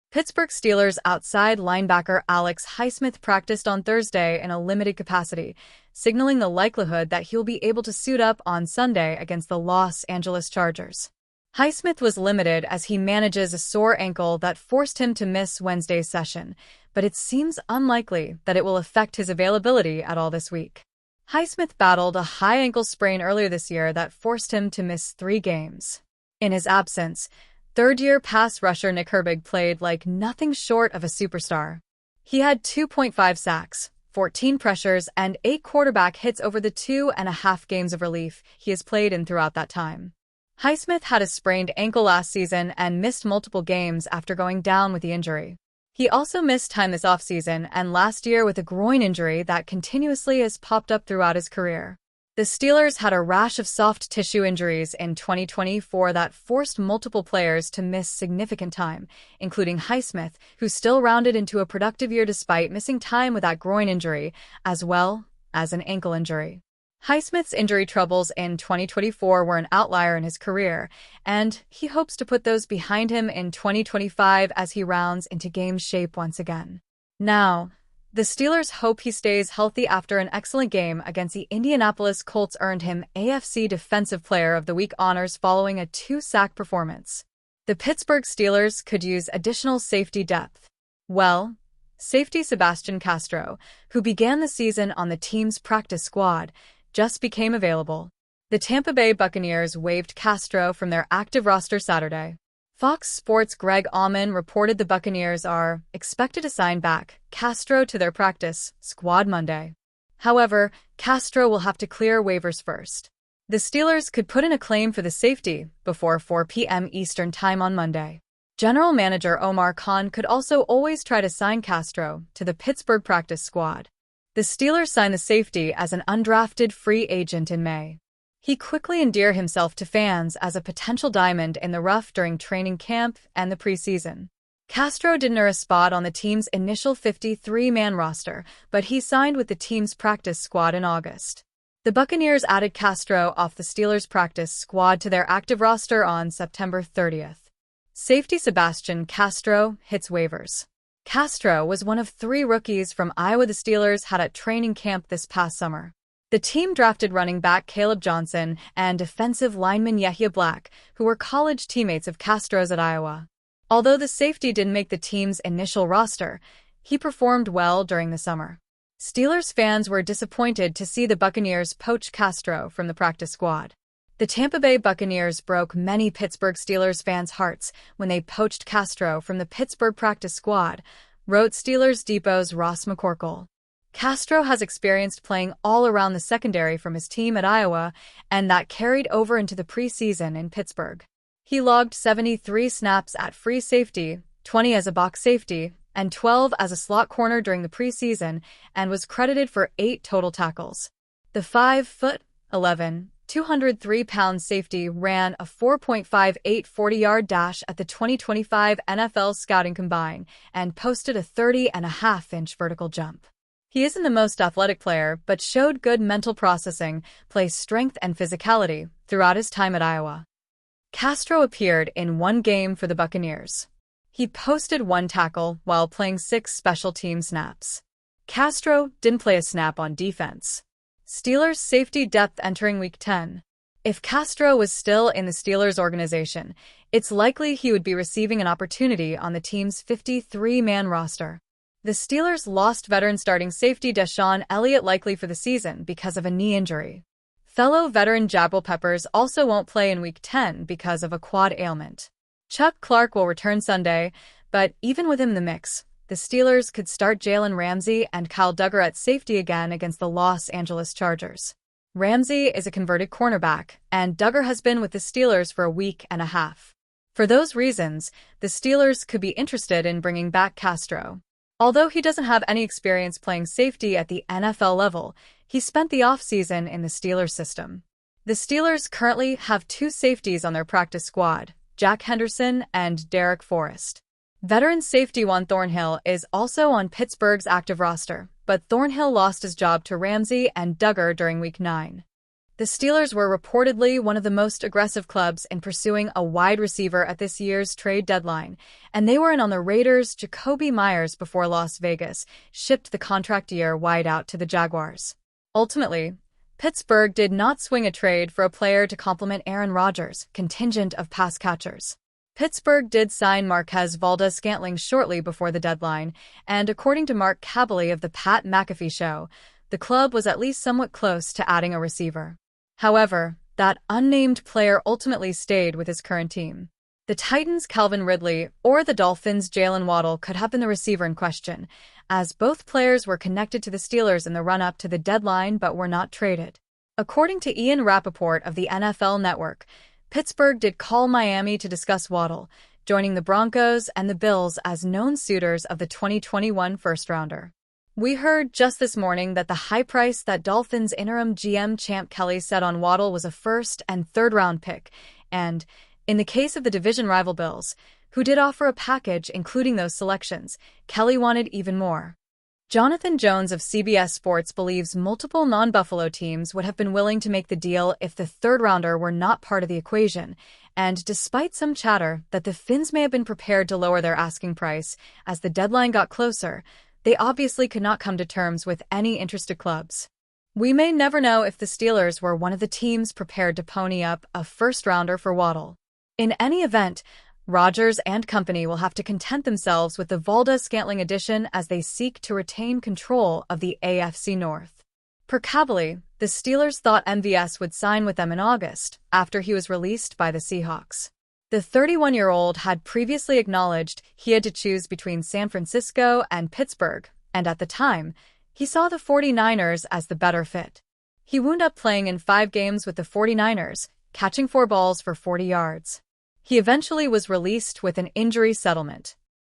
Pittsburgh Steelers outside linebacker Alex Highsmith practiced on Thursday in a limited capacity, signaling the likelihood that he'll be able to suit up on Sunday against the Los Angeles Chargers. Highsmith was limited as he manages a sore ankle that forced him to miss Wednesday's session, but it seems unlikely that it will affect his availability at all this week. Highsmith battled a high ankle sprain earlier this year that forced him to miss 3 games. In his absence, third-year pass rusher Nick Herbig played like nothing short of a superstar. He had 2.5 sacks, 14 pressures, and 8 quarterback hits over the 2.5 games of relief he has played in throughout that time. Highsmith had a sprained ankle last season and missed multiple games after going down with the injury. He also missed time this offseason and last year with a groin injury that continuously has popped up throughout his career. The Steelers had a rash of soft tissue injuries in 2024 that forced multiple players to miss significant time, including Highsmith, who still rounded into a productive year despite missing time with that groin injury, as well as an ankle injury. Highsmith's injury troubles in 2024 were an outlier in his career, and he hopes to put those behind him in 2025 as he rounds into game shape once again. Now, the Steelers hope he stays healthy after an excellent game against the Indianapolis Colts earned him AFC Defensive Player of the Week honors following a 2-sack performance. The Pittsburgh Steelers could use additional safety depth. Well, safety Sebastian Castro, who began the season on the team's practice squad, just became available. The Tampa Bay Buccaneers waived Castro from their active roster Saturday. Fox Sports' Greg Auman reported the Buccaneers are expected to sign back Castro to their practice squad Monday. However, Castro will have to clear waivers first. The Steelers could put in a claim for the safety before 4 p.m. Eastern Time on Monday. General Manager Omar Khan could also always try to sign Castro to the Pittsburgh practice squad. The Steelers signed the safety as an undrafted free agent in May. He quickly endeared himself to fans as a potential diamond in the rough during training camp and the preseason. Castro didn't earn a spot on the team's initial 53-man roster, but he signed with the team's practice squad in August. The Buccaneers added Castro off the Steelers' practice squad to their active roster on September 30th. Safety Sebastian Castro hits waivers. Castro was one of 3 rookies from Iowa the Steelers had at training camp this past summer. The team drafted running back Caleb Johnson and defensive lineman Yahya Black, who were college teammates of Castro's at Iowa. Although the safety didn't make the team's initial roster, he performed well during the summer. Steelers fans were disappointed to see the Buccaneers poach Castro from the practice squad. The Tampa Bay Buccaneers broke many Pittsburgh Steelers fans' hearts when they poached Castro from the Pittsburgh practice squad, wrote Steelers Depot's Ross McCorkle. Castro has experienced playing all around the secondary from his team at Iowa, and that carried over into the preseason in Pittsburgh. He logged 73 snaps at free safety, 20 as a box safety, and 12 as a slot corner during the preseason, and was credited for 8 total tackles. The 5'11", 203-pound safety ran a 4.58 40-yard dash at the 2025 NFL Scouting Combine and posted a 30.5-inch vertical jump. He isn't the most athletic player, but showed good mental processing, play strength, and physicality throughout his time at Iowa. Castro appeared in 1 game for the Buccaneers. He posted 1 tackle while playing 6 special team snaps. Castro didn't play a snap on defense. Steelers safety depth entering Week 10. If Castro was still in the Steelers organization, it's likely he would be receiving an opportunity on the team's 53-man roster. The Steelers lost veteran starting safety Deshaun Elliott likely for the season because of a knee injury. Fellow veteran Jabril Peppers also won't play in Week 10 because of a quad ailment. Chuck Clark will return Sunday, but even with him in the mix, the Steelers could start Jaylen Ramsey and Kyle Duggar at safety again against the Los Angeles Chargers. Ramsey is a converted cornerback, and Duggar has been with the Steelers for a week and a half. For those reasons, the Steelers could be interested in bringing back Castro. Although he doesn't have any experience playing safety at the NFL level, he spent the offseason in the Steelers system. The Steelers currently have 2 safeties on their practice squad, Jack Henderson and Derek Forrest. Veteran safety Juan Thornhill is also on Pittsburgh's active roster, but Thornhill lost his job to Ramsey and Duggar during Week 9. The Steelers were reportedly one of the most aggressive clubs in pursuing a wide receiver at this year's trade deadline, and they were in on the Raiders' Jacoby Myers before Las Vegas shipped the contract year wideout to the Jaguars. Ultimately, Pittsburgh did not swing a trade for a player to complement Aaron Rodgers' contingent of pass catchers. Pittsburgh did sign Marquez Valdes-Scantling shortly before the deadline, and according to Mark Kaboly of the Pat McAfee Show, the club was at least somewhat close to adding a receiver. However, that unnamed player ultimately stayed with his current team. The Titans' Calvin Ridley or the Dolphins' Jaylen Waddle could have been the receiver in question, as both players were connected to the Steelers in the run-up to the deadline but were not traded. According to Ian Rappaport of the NFL Network, Pittsburgh did call Miami to discuss Waddle, joining the Broncos and the Bills as known suitors of the 2021 first-rounder. We heard just this morning that the high price that Dolphins interim GM Champ Kelly set on Waddle was a first- and third-round pick, and, in the case of the division rival Bills, who did offer a package including those selections, Kelly wanted even more. Jonathan Jones of CBS Sports believes multiple non-Buffalo teams would have been willing to make the deal if the third-rounder were not part of the equation, and despite some chatter that the Finns may have been prepared to lower their asking price as the deadline got closer, they obviously could not come to terms with any interested clubs. We may never know if the Steelers were one of the teams prepared to pony up a first-rounder for Waddle. In any event, Rodgers and company will have to content themselves with the Valdes-Scantling addition as they seek to retain control of the AFC North. Per Kaboly, the Steelers thought MVS would sign with them in August, after he was released by the Seahawks. The 31-year-old had previously acknowledged he had to choose between San Francisco and Pittsburgh, and at the time, he saw the 49ers as the better fit. He wound up playing in 5 games with the 49ers, catching 4 balls for 40 yards. He eventually was released with an injury settlement,